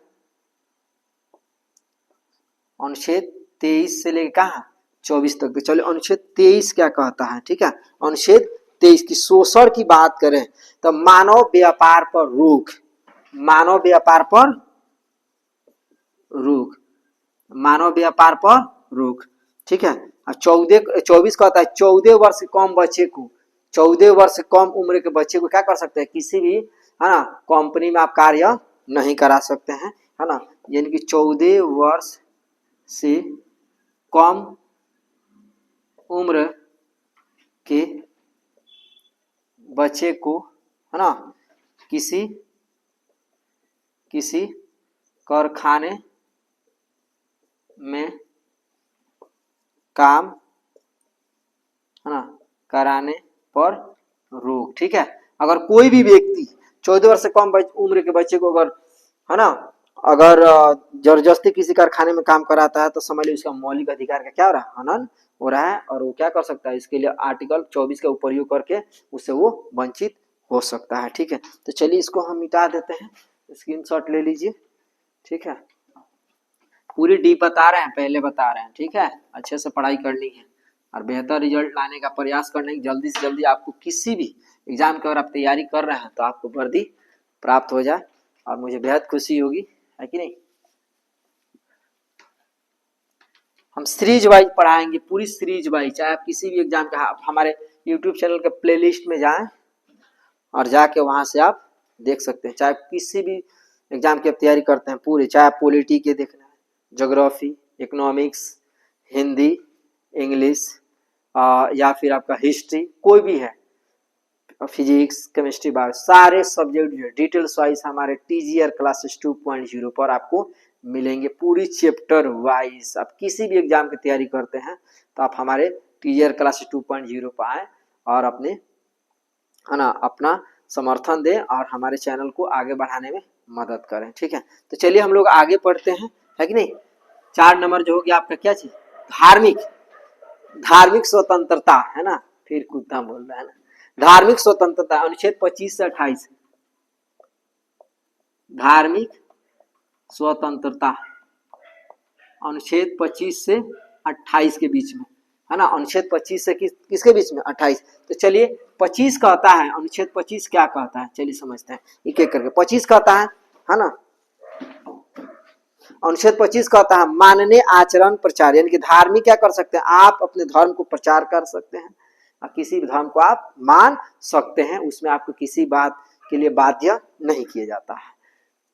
अनुच्छेद 23 से लेकर कहा 24 तक। तो चलो अनुच्छेद 23 क्या कहता है, ठीक है। अनुच्छेद 23 की शोषण की बात करें तो मानव व्यापार पर रोक, मानव व्यापार पर रोक, मानव व्यापार पर रोक, ठीक है। 24 कहता है 14 वर्ष से कम बच्चे को, 14 वर्ष से कम उम्र के बच्चे को क्या कर सकते हैं, किसी भी, है ना, कंपनी में आप कार्य नहीं करा सकते हैं, है ना। यानी कि 14 वर्ष से कम उम्र के बच्चे को, है ना, किसी कारखाने में काम, है ना, कराने पर रोक, ठीक है। अगर कोई भी व्यक्ति 14 वर्ष से कम उम्र के बच्चे को अगर, है ना, अगर जबरदस्ती किसी कारखाने में काम कराता है तो समझ लीजिए उसका मौलिक अधिकार का क्या हो रहा है, हनन हो रहा है, और वो क्या कर सकता है, इसके लिए आर्टिकल 24 का प्रयोग करके उससे वो वंचित हो सकता है, ठीक है। तो चलिए इसको हम मिटा देते हैं, स्क्रीनशॉट ले लीजिए, ठीक है। पूरी डीप बता रहे हैं, पहले बता रहे हैं, ठीक है। अच्छे से पढ़ाई करनी है और बेहतर रिजल्ट लाने का प्रयास करने की, जल्दी से जल्दी आपको किसी भी एग्जाम की अगर आप तैयारी कर रहे हैं तो आपको वर्दी प्राप्त हो जाए और मुझे बेहद खुशी होगी, है कि नहीं। हम सीरीज वाइज पढ़ाएंगे, पूरी सीरीज वाइज, चाहे आप किसी भी एग्जाम का, हमारे यूट्यूब चैनल के प्लेलिस्ट में जाएं और जाके वहां से आप देख सकते हैं, चाहे किसी भी एग्जाम की आप तैयारी करते हैं पूरी, चाहे पॉलिटी के देखना है, ज्योग्राफी, इकोनॉमिक्स, हिंदी, इंग्लिश या फिर आपका हिस्ट्री, कोई भी है, फिजिक्स, केमिस्ट्री, बायो, सारे सब्जेक्ट जो है डिटेल्स वाइज हमारे टीजीआर क्लासेस 2.0 पर आपको मिलेंगे, पूरी चैप्टर वाइज। आप किसी भी एग्जाम की तैयारी करते हैं तो आप हमारे टीजीआर क्लासेस 2.0 पर आए और अपने, है ना, अपना समर्थन दें और हमारे चैनल को आगे बढ़ाने में मदद करें, ठीक है। तो चलिए हम लोग आगे पढ़ते हैं, है कि नहीं। 4 नंबर जो हो गया आपका क्या चीज, धार्मिक, धार्मिक स्वतंत्रता, है ना, फिर कुत्ता बोल रहा है ना। धार्मिक स्वतंत्रता अनुच्छेद 25 से 28, धार्मिक स्वतंत्रता अनुच्छेद 25 से 28 के बीच में, है ना। अनुच्छेद 25 से किसके बीच में, 28। तो चलिए 25 कहता है, अनुच्छेद 25 क्या कहता है, चलिए समझते हैं एक एक करके। 25 कहता है ना, अनुच्छेद 25 कहता है माननीय आचरण प्रचार, यानी कि धार्मिक क्या कर सकते हैं, आप अपने धर्म को प्रचार कर सकते हैं और किसी भी धर्म को आप मान सकते हैं, उसमें आपको किसी बात के लिए बाध्य नहीं किया जाता है।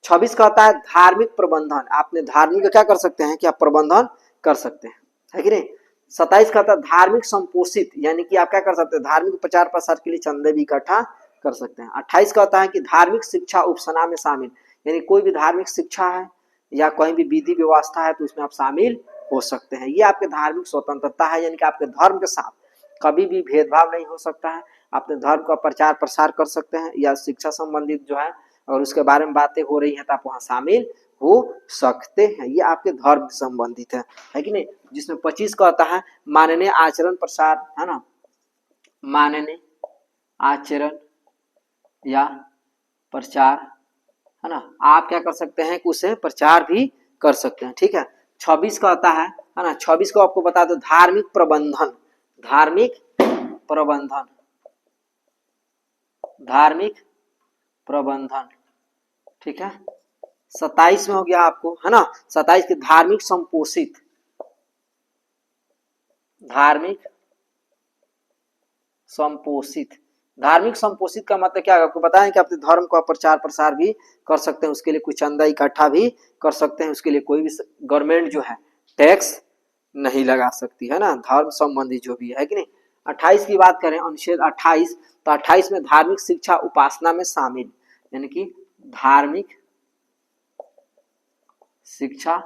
26 कहता है धार्मिक प्रबंधन, आपने धार्मिक का क्या कर सकते हैं कि आप प्रबंधन कर सकते हैं, है कि नहीं। 27 कहता है धार्मिक संपोषित, यानी कि आप क्या कर सकते हैं, धार्मिक प्रचार प्रसार के लिए चंदे भी इकट्ठा कर सकते हैं। 28 कहता है कि धार्मिक शिक्षा उपसना में शामिल, यानी कोई भी धार्मिक शिक्षा है या कोई भी विधि व्यवस्था है तो उसमें आप शामिल हो सकते हैं। ये आपके धार्मिक स्वतंत्रता है, यानी कि आपके धर्म के साथ कभी भी भेदभाव नहीं हो सकता है, अपने धर्म का प्रचार प्रसार कर सकते हैं या शिक्षा संबंधित जो है और उसके बारे में बातें हो रही हैं तो आप वहां शामिल हो सकते हैं। ये आपके धर्म से संबंधित है कि नहीं। जिसमें 25 कहता है माननीय आचरण प्रसार, है ना, माननीय आचरण या प्रचार, है ना, आप क्या कर सकते हैं कि उसे प्रचार भी कर सकते हैं, ठीक है। 26 कहता है ना, 26 को आपको बता दो धार्मिक प्रबंधन, धार्मिक प्रबंधन, धार्मिक प्रबंधन, ठीक है। 27 में हो गया आपको, है ना, 27 के धार्मिक संपोषित, धार्मिक संपोषित, धार्मिक संपोषित का मतलब क्या है, आपको पता है कि अपने धर्म का प्रचार प्रसार भी कर सकते हैं, उसके लिए कुछ चंदा इकट्ठा भी कर सकते हैं, उसके लिए कोई भी गवर्नमेंट जो है टैक्स नहीं लगा सकती, है ना, धर्म संबंधी जो भी है कि नहीं। 28 की बात करें, अनुच्छेद 28, तो 28 में धार्मिक शिक्षा उपासना में शामिल, यानी कि धार्मिक शिक्षा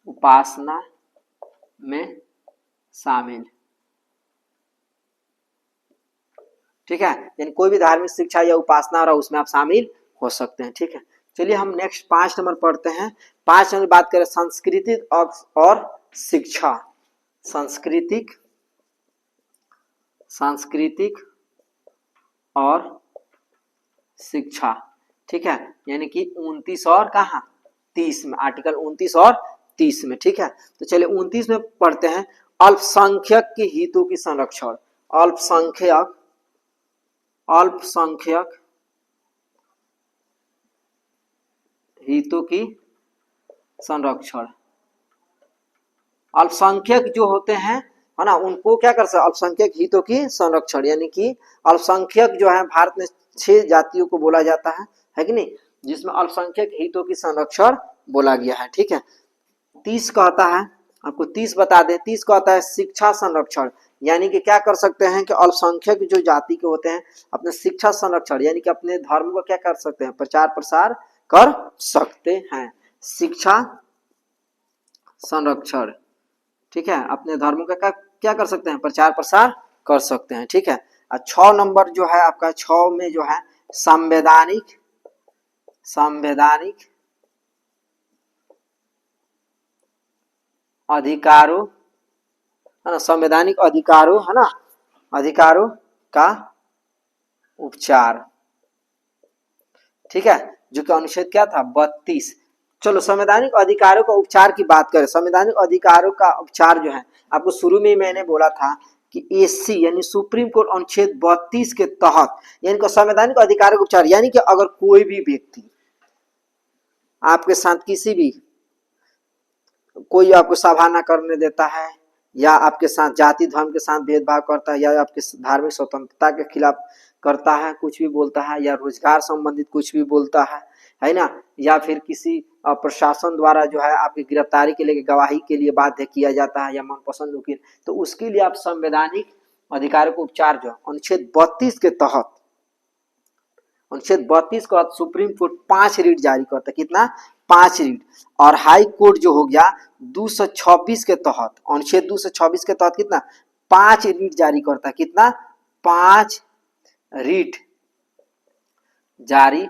उपासना में शामिल, ठीक है, यानी कोई भी धार्मिक शिक्षा या उपासना रहा उसमें आप शामिल हो सकते हैं, ठीक है। चलिए हम नेक्स्ट 5 नंबर पढ़ते हैं। 5 नंबर बात करें सांस्कृतिक और शिक्षा, सांस्कृतिक, सांस्कृतिक और शिक्षा, ठीक है, यानी कि 29 और कहा 30 में, आर्टिकल 29 और 30 में, ठीक है। तो चलिए 29 में पढ़ते हैं अल्पसंख्यक के हितों की संरक्षण, अल्पसंख्यक, अल्पसंख्यक हितों की संरक्षण। अल्पसंख्यक जो होते हैं, है ना, उनको क्या कर सकते, अल्पसंख्यक हितों की संरक्षण, यानी कि अल्पसंख्यक जो है भारत में 6 जातियों को बोला जाता है कि नहीं, जिसमें अल्पसंख्यक हितों की संरक्षण बोला गया है, ठीक है। 30 कहता है, आपको 30 बता दें, 30 कहता है शिक्षा संरक्षण, यानी कि क्या कर सकते हैं कि अल्पसंख्यक जो जाति के होते हैं अपने शिक्षा संरक्षण, यानी कि अपने धर्म को क्या कर सकते हैं, प्रचार प्रसार कर सकते हैं, शिक्षा संरक्षण, ठीक है, अपने धर्म का क्या कर सकते हैं, प्रचार प्रसार कर सकते हैं, ठीक है। और 6 नंबर जो है आपका, 6 में जो है संवैधानिक, संवैधानिक अधिकारों, है ना, संवैधानिक अधिकारों, है ना, अधिकारों का उपचार, ठीक है, जो कि अनुच्छेद क्या था 32, चलो संवैधानिक अधिकारों का उपचार की बात करें। संवैधानिक अधिकारों का उपचार जो है, आपको शुरू में ही मैंने बोला था कि एससी यानी सुप्रीम कोर्ट अनुच्छेद 32 के तहत यानी कि संवैधानिक अधिकारों का उपचार, यानी कि अगर कोई भी व्यक्ति आपके साथ किसी भी कोई आपको सभा न करने देता है, या आपके साथ जाति धर्म के साथ भेदभाव करता है, या आपके धार्मिक स्वतंत्रता के खिलाफ करता है, कुछ भी बोलता है, या रोजगार संबंधित कुछ भी बोलता है ना, या फिर किसी प्रशासन द्वारा जो है आपकी गिरफ्तारी के लिए गवाही के लिए बाध्य किया जाता है, या मनपसंद वकील, तो उसके लिए आप संवैधानिक अधिकारों को उपचार जो अनुच्छेद 32 के तहत, अनुच्छेद 32 को सुप्रीम कोर्ट 5 रीट जारी करता है। कितना? 5 रीट। और हाई कोर्ट जो हो गया 226 के तहत, अनुच्छेद 226 के तहत कितना? 5 रीट जारी करता है। कितना? 5 रीट जारी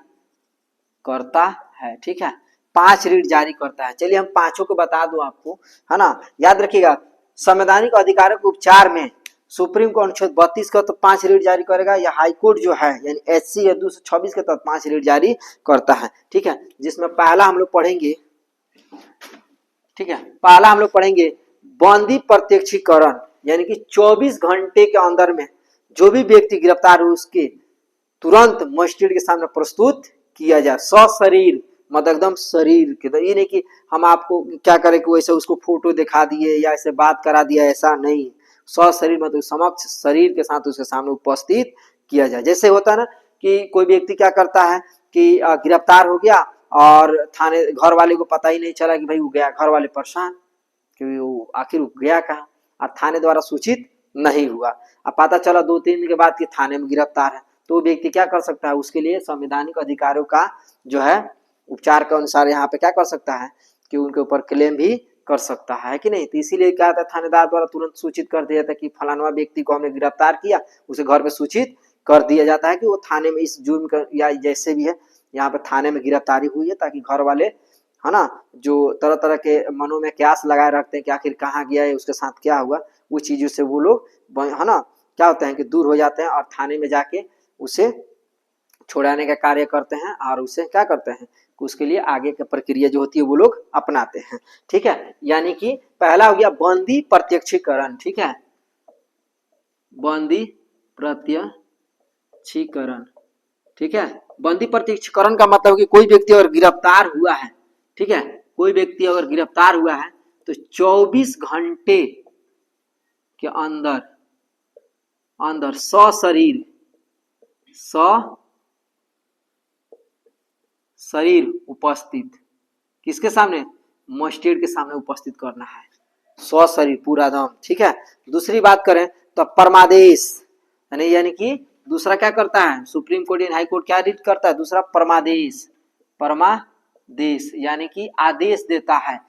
करता है। ठीक है, 5 रीट जारी करता है। चलिए हम पांचों को बता दूं आपको, है ना, याद रखिएगा। संवैधानिक अधिकारों के उपचार में सुप्रीम कोर्ट अनुच्छेद 32 का तो 5 रीट जारी करेगा, या हाई कोर्ट जो है यानी एससी या 226 के तहत 5 रीट जारी करता है। ठीक है, जिसमें पहला हम लोग पढ़ेंगे, ठीक है, पहला हम लोग पढ़ेंगे बंदी प्रत्यक्षीकरण, यानी कि 24 घंटे के अंदर में जो भी व्यक्ति गिरफ्तार हो उसके तुरंत मजिस्ट्रेट के सामने प्रस्तुत किया जाए, सशरीर, मतलब एकदम शरीर के। तो ये नहीं कि हम आपको क्या करें कि वैसे उसको फोटो दिखा दिए या ऐसे बात करा दिया, ऐसा नहीं। सशरीर मतलब समक्ष शरीर के साथ उसके सामने उपस्थित किया जाए। जैसे होता है ना कि कोई व्यक्ति क्या करता है कि गिरफ्तार हो गया और थाने घर वाले को पता ही नहीं चला कि भाई वो गया, घर वाले परेशान कि वो आखिर वो गया कहाँ, और थाने द्वारा सूचित नहीं हुआ। अब पता चला 2-3 दिन के बाद कि थाने में गिरफ्तार है, तो व्यक्ति क्या कर सकता है? उसके लिए संवैधानिक अधिकारों का जो है उपचार के अनुसार यहाँ पे क्या कर सकता है कि उनके ऊपर क्लेम भी कर सकता है कि नहीं। तो इसीलिए क्या था, थानेदार द्वारा तुरंत सूचित कर दिया था कि फलाना व्यक्ति को हमने गिरफ्तार किया, उसे घर पे सूचित कर दिया जाता है कि वो थाने में इस जुर्म का या जैसे भी है यहाँ पे थाने में गिरफ्तारी हुई है, ताकि घर वाले, है ना, जो तरह तरह के मनों में क्यास लगाए रखते हैं कि आखिर कहाँ गया है, उसके साथ क्या हुआ, उस चीजों से वो लोग, है ना, क्या होते हैं कि दूर हो जाते हैं और थाने में जाके उसे छुड़ाने का कार्य करते हैं, और उसे क्या करते हैं कि उसके लिए आगे की प्रक्रिया जो होती है वो लोग अपनाते हैं। ठीक है, यानी कि पहला हो गया बंदी प्रत्यक्षीकरण। ठीक है, बंदी प्रत्यक्षीकरण। ठीक है, बंदी प्रत्यक्षीकरण का मतलब कि कोई व्यक्ति अगर गिरफ्तार हुआ है, ठीक है, कोई व्यक्ति अगर गिरफ्तार हुआ है तो 24 घंटे के अंदर अंदर सशरीर उपस्थित, किसके सामने? मजिस्ट्रेट के सामने उपस्थित करना है, सशरीर पूरा दम। ठीक है, दूसरी बात करें तो परमादेश, यानी कि दूसरा क्या करता है, सुप्रीम कोर्ट या हाई कोर्ट क्या रीड करता है? दूसरा परमादेश। परमादेश यानी कि आदेश देता है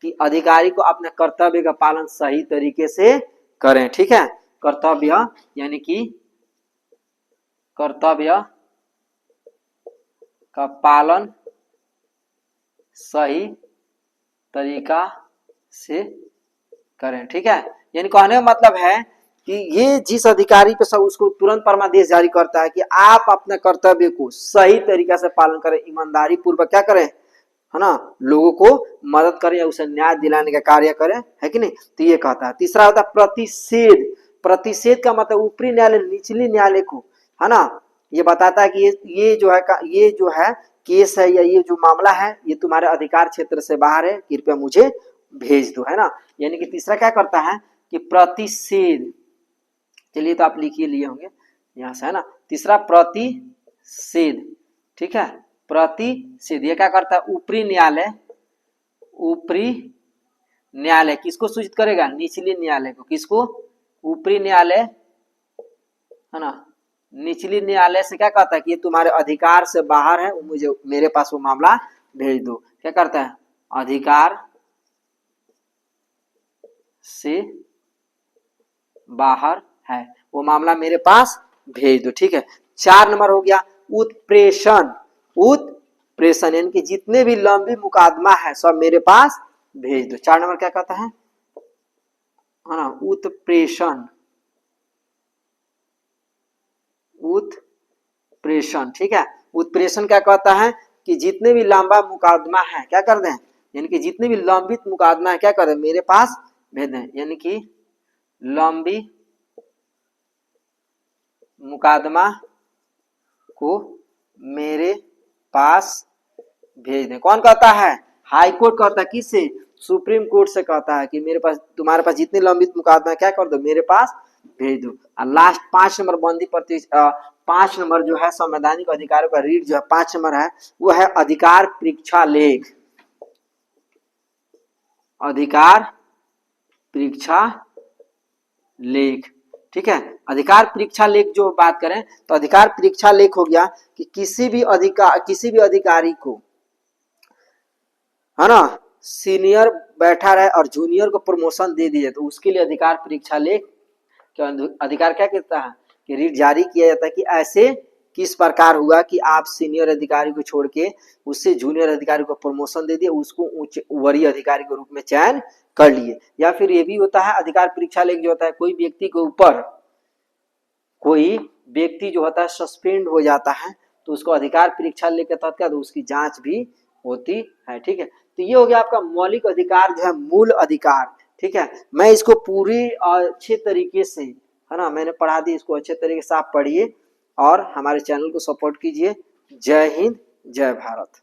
कि अधिकारी को अपने कर्तव्य का पालन सही तरीके से करें। ठीक है, कर्तव्य यानी कि कर्तव्य का पालन सही तरीका से करें। ठीक है, यानी कहने का मतलब है कि ये जिस अधिकारी पे सब उसको तुरंत परमादेश जारी करता है कि आप अपने कर्तव्य को सही तरीका से पालन करें, ईमानदारी पूर्वक क्या करें, है ना, लोगों को मदद करें या उसे न्याय दिलाने का कार्य करें, है कि नहीं। तो ये कहता है। तीसरा होता है प्रतिषेध। प्रतिषेध का मतलब ऊपरी न्यायालय निचली न्यायालय को, है ना, ये बताता है कि ये जो है केस है या ये जो मामला है ये तुम्हारे अधिकार क्षेत्र से बाहर है, कृपया मुझे भेज दो, है ना। यानी कि तीसरा क्या करता है कि प्रतिषेध। चलिए तो आप लिखिए लिए होंगे यहाँ से, है ना। तीसरा प्रतिषेध। ठीक है, प्रतिषेध ये क्या करता है? ऊपरी न्यायालय किसको सूचित करेगा? निचली न्यायालय को। किसको? ऊपरी न्यायालय, है ना, निचली न्यायालय से क्या कहता है कि ये तुम्हारे अधिकार से बाहर है, मुझे मेरे पास वो मामला भेज दो। क्या करता है? अधिकार से बाहर है, वो मामला मेरे पास भेज दो। ठीक है, 4 नंबर हो गया उत्प्रेषण। उत्प्रेषण यानी कि जितने भी लंबी मुकदमा है सब मेरे पास भेज दो। 4 नंबर क्या कहता है ना, उत्प्रेषण। उत्प्रेषण, ठीक है, उत्प्रेषण क्या कहता है कि जितने भी लंबा मुकदमा है क्या कर दें, यानी कि जितने भी लंबित मुकदमा है क्या कर दें मेरे पास भेज दें, यानी कि लंबी मुकदमा को मेरे पास भेज दें। कौन कहता है, हाई कोर्ट कहता है, किससे, सुप्रीम कोर्ट से कहता है कि मेरे पास, तुम्हारे पास जितने लंबित मुकदमा क्या कर दो मेरे पास भेज दो। और लास्ट 5 नंबर बंदी प्रति 5 नंबर जो है संवैधानिक अधिकारों का रीड जो है 5 नंबर है वो है अधिकार परीक्षा लेख। अधिकार परीक्षा लेख, ठीक है। अधिकार परीक्षा लेख जो बात करें तो अधिकार परीक्षा लेख हो गया कि किसी भी अधिकारी को, है ना, सीनियर बैठा रहे और जूनियर को प्रमोशन दे दिए तो उसके लिए अधिकार परीक्षा लेख अधिकार क्या कहता है कि रीट जारी किया जाता है कि ऐसे किस प्रकार हुआ कि आप सीनियर अधिकारी को छोड़ के उससे जूनियर अधिकारी को प्रमोशन दे दिए, उसको उच्च वरीय अधिकारी के रूप में चयन कर लिए। या फिर ये भी होता है अधिकार परीक्षा लेख जो होता है कोई व्यक्ति के ऊपर कोई व्यक्ति जो होता है सस्पेंड हो जाता है तो उसको अधिकार परीक्षा लेख के तहत क्या उसकी जांच भी होती है, ठीक है। तो ये हो गया आपका मौलिक अधिकार जो है मूल अधिकार, ठीक है। मैं इसको पूरी अच्छे तरीके से, है ना, मैंने पढ़ा दी, इसको अच्छे तरीके से आप पढ़िए और हमारे चैनल को सपोर्ट कीजिए। जय हिंद, जय भारत।